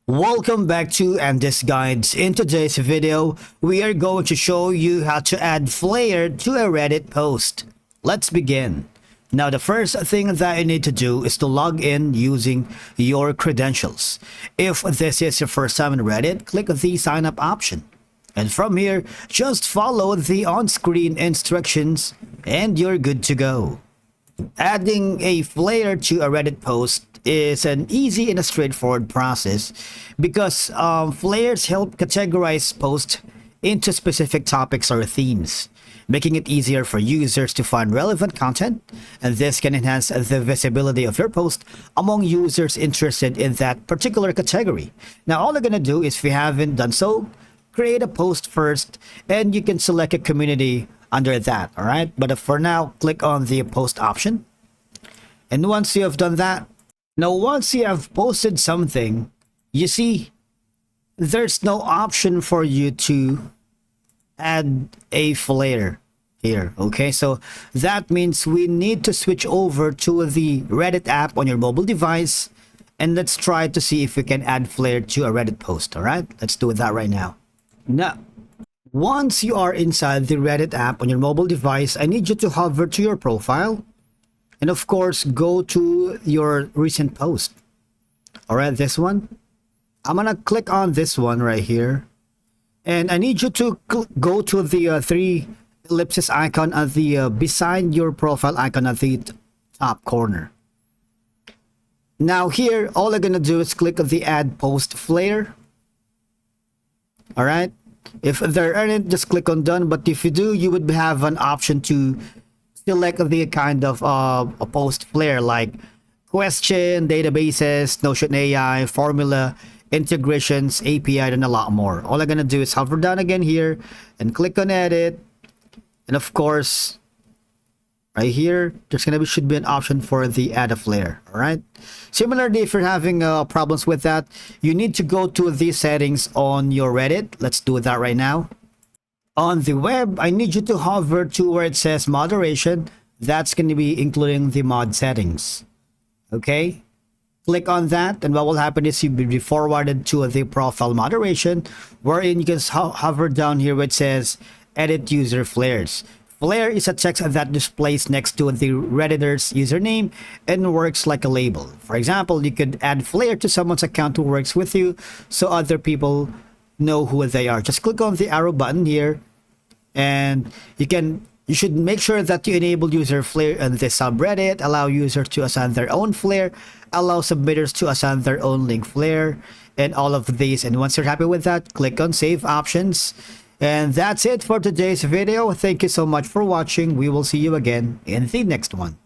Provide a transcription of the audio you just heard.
Welcome back to this Guides. In today's video, we are going to show you how to add Flair to a Reddit post. Let's begin. Now the first thing that you need to do is to log in using your credentials. If this is your first time in Reddit, click the sign up option. And from here, just follow the on-screen instructions and you're good to go. Adding a Flair to a Reddit post is an easy and a straightforward process because Flairs help categorize posts into specific topics or themes, making it easier for users to find relevant content, and this can enhance the visibility of your post among users interested in that particular category. Now all you're gonna do is, if you haven't done so, create a post first and you can select a community under that. All right, but for now, click on the post option, and once you have done that, once you have posted something, you see there's no option for you to add a Flair here. Okay, so that means we need to switch over to the Reddit app on your mobile device, and let's try to see if we can add Flair to a Reddit post. All right, let's do that right now. Now, once you are inside the Reddit app on your mobile device, I need you to hover to your profile and of course go to your recent post. All right, this one. I'm gonna click on this one right here, and I need you to go to the three ellipses icon at the beside your profile icon at the top corner. Now here, all I'm gonna do is click on the add post Flair. All right, if there aren't, just click on done, but if you do, you would have an option to select the kind of a post Flair, like question, databases, Notion AI, formula, integrations, API, and a lot more. All I'm gonna do is hover down again here and click on edit, and of course right here there's gonna be should be an option for the add a Flair. All right, similarly, if you're having problems with that, you need to go to the settings on your Reddit. Let's do that right now. On the web, I need you to hover to where it says moderation. That's going to be including the mod settings. Okay, click on that, and what will happen is you'll be forwarded to the profile moderation, wherein you can hover down here where it says edit user Flairs. Flair is a text that displays next to the Redditor's username and works like a label. For example, you could add Flair to someone's account who works with you so other people know who they are. Just click on the arrow button here, and you should make sure that you enable user Flair in the subreddit, allow users to assign their own Flair, allow submitters to assign their own link Flair, and all of these. And once you're happy with that, click on save options. And that's it for today's video. Thank you so much for watching. We will see you again in the next one.